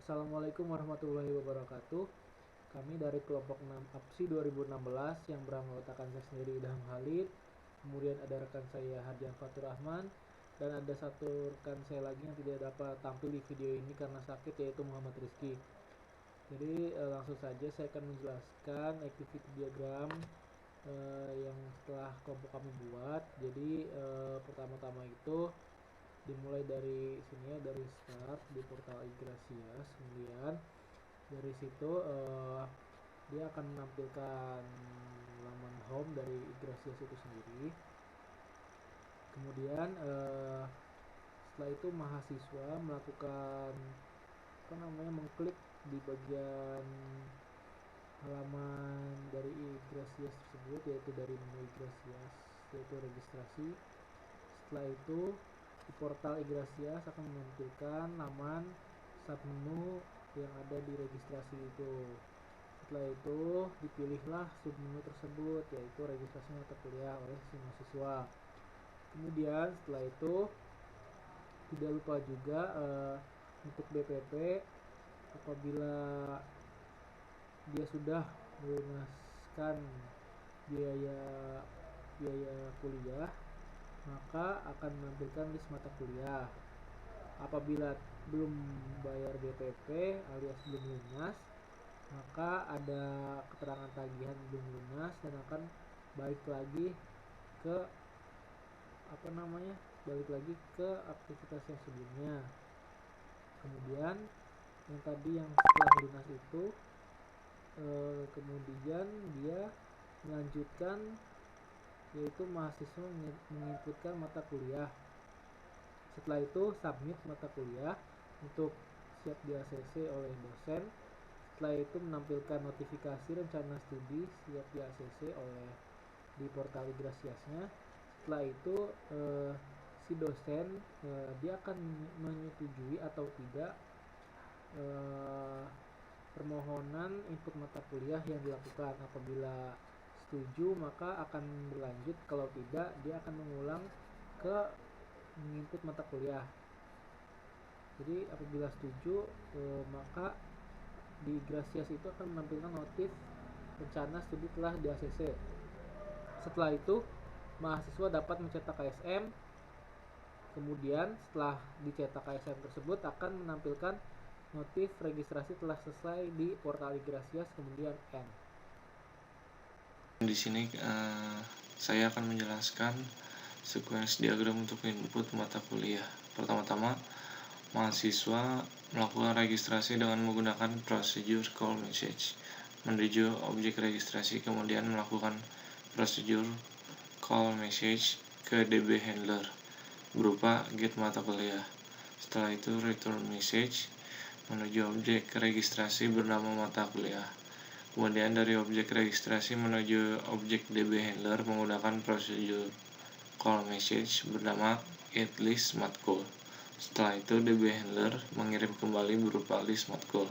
Assalamualaikum warahmatullahi wabarakatuh. Kami dari kelompok 6 APSI 2016 yang beranggotakan saya sendiri Idham Khalid, kemudian ada rekan saya Hardian Fatur Rahman, dan ada satu rekan saya lagi yang tidak dapat tampil di video ini karena sakit, yaitu Muhammad Rizky. Jadi langsung saja saya akan menjelaskan activity diagram yang setelah kelompok kami buat. Jadi pertama-tama itu dimulai dari sini ya, dari start di portal Yggdrasias. Kemudian dari situ dia akan menampilkan laman home dari Yggdrasias itu sendiri. Kemudian setelah itu mahasiswa melakukan mengklik di bagian halaman dari Yggdrasias tersebut, yaitu dari menu Yggdrasias, yaitu registrasi. Setelah itu di portal Yggdrasias akan menampilkan laman submenu yang ada di registrasi itu. Setelah itu dipilihlah submenu tersebut, yaitu registrasi mata kuliah oleh si mahasiswa. Kemudian setelah itu tidak lupa juga untuk BPP, apabila dia sudah melunaskan biaya kuliah, maka akan menampilkan list mata kuliah. Apabila belum bayar BPP alias belum lunas, maka ada keterangan tagihan belum lunas dan akan balik lagi ke aktivitas yang sebelumnya. Kemudian yang tadi yang setelah lunas itu kemudian dia melanjutkan, yaitu mahasiswa menginputkan mata kuliah. Setelah itu submit mata kuliah untuk siap di ACC oleh dosen. Setelah itu menampilkan notifikasi rencana studi siap di ACC oleh di portal Yggdrasiasnya. Setelah itu si dosen dia akan menyetujui atau tidak permohonan input mata kuliah yang dilakukan. Apabila setuju maka akan berlanjut, kalau tidak dia akan mengulang ke menginput mata kuliah. Jadi apabila setuju maka di Yggdrasias itu akan menampilkan notif rencana studi telah di ACC. Setelah itu mahasiswa dapat mencetak KSM. Kemudian setelah dicetak KSM tersebut akan menampilkan notif registrasi telah selesai di portal Yggdrasias, kemudian N. Di sini saya akan menjelaskan sequence diagram untuk input mata kuliah. Pertama-tama, mahasiswa melakukan registrasi dengan menggunakan prosedur call message menuju objek registrasi, kemudian melakukan prosedur call message ke DB handler berupa get mata kuliah. Setelah itu return message menuju objek registrasi bernama mata kuliah. Kemudian dari objek registrasi menuju objek DB handler menggunakan prosedur call message bernama getList matkul. Setelah itu DB handler mengirim kembali berupa list matkul.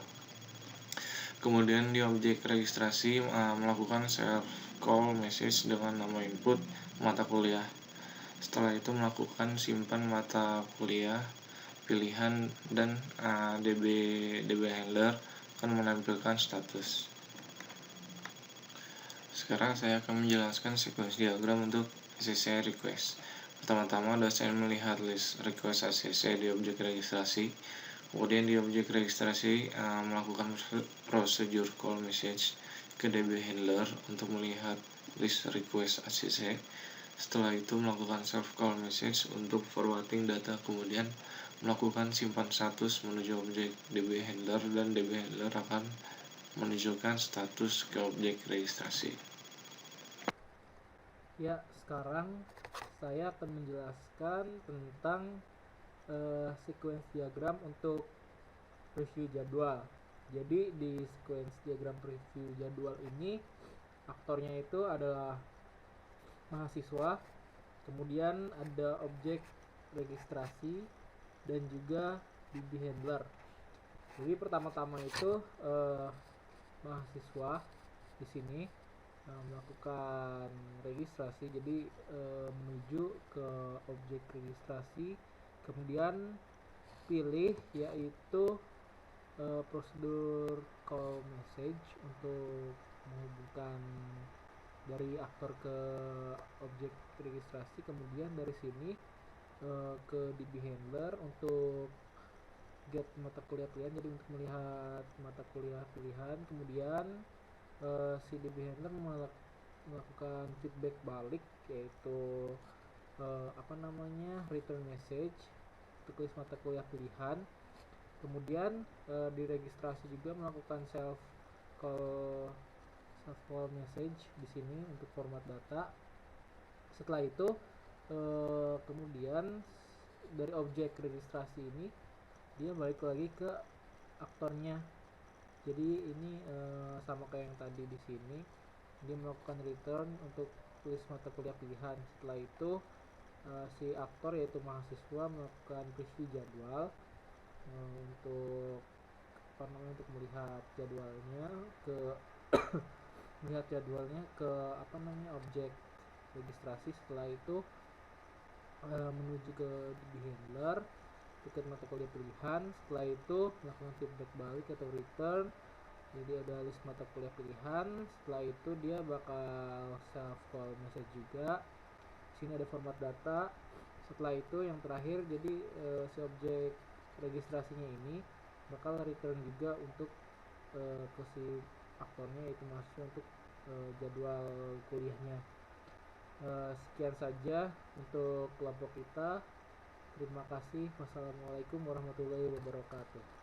Kemudian di objek registrasi melakukan self call message dengan nama input mata kuliah. Setelah itu melakukan simpan mata kuliah pilihan dan DB handler akan menampilkan status. Sekarang saya akan menjelaskan sequence diagram untuk ACC request. Pertama-tama dosen melihat list request ACC di objek registrasi. Kemudian di objek registrasi melakukan prosedur call message ke DB handler untuk melihat list request ACC. Setelah itu melakukan self call message untuk forwarding data, kemudian melakukan simpan status menuju objek DB handler, dan DB handler akan menunjukkan status ke objek registrasi. Ya, sekarang saya akan menjelaskan tentang sequence diagram untuk preview jadwal. Jadi di sequence diagram preview jadwal ini aktornya itu adalah mahasiswa, kemudian ada objek registrasi dan juga DB handler. Jadi pertama-tama itu mahasiswa di sini melakukan registrasi, jadi menuju ke objek registrasi, kemudian pilih yaitu prosedur call message untuk menghubungkan dari aktor ke objek registrasi, kemudian dari sini ke DB handler untuk get mata kuliah pilihan, jadi untuk melihat mata kuliah pilihan. Kemudian si DB handler melakukan feedback balik, yaitu return message untuk list mata kuliah pilihan. Kemudian di registrasi juga melakukan self call message di sini untuk format data. Setelah itu kemudian dari objek registrasi ini dia balik lagi ke aktornya. Jadi ini sama kayak yang tadi di sini, dia melakukan return untuk list mata kuliah pilihan. Setelah itu si aktor yaitu mahasiswa melakukan preview jadwal untuk untuk melihat jadwalnya ke objek registrasi. Setelah itu menuju ke DB handler tiket mata kuliah pilihan. Setelah itu melakukan feedback balik atau return, jadi ada list mata kuliah pilihan. Setelah itu dia bakal self call message juga. Sini ada format data. Setelah itu yang terakhir, jadi si objek registrasinya ini bakal return juga untuk ke si aktornya, yaitu mahasiswa, untuk jadwal kuliahnya. Sekian saja untuk kelompok kita. Terima kasih. Wassalamualaikum warahmatullahi wabarakatuh.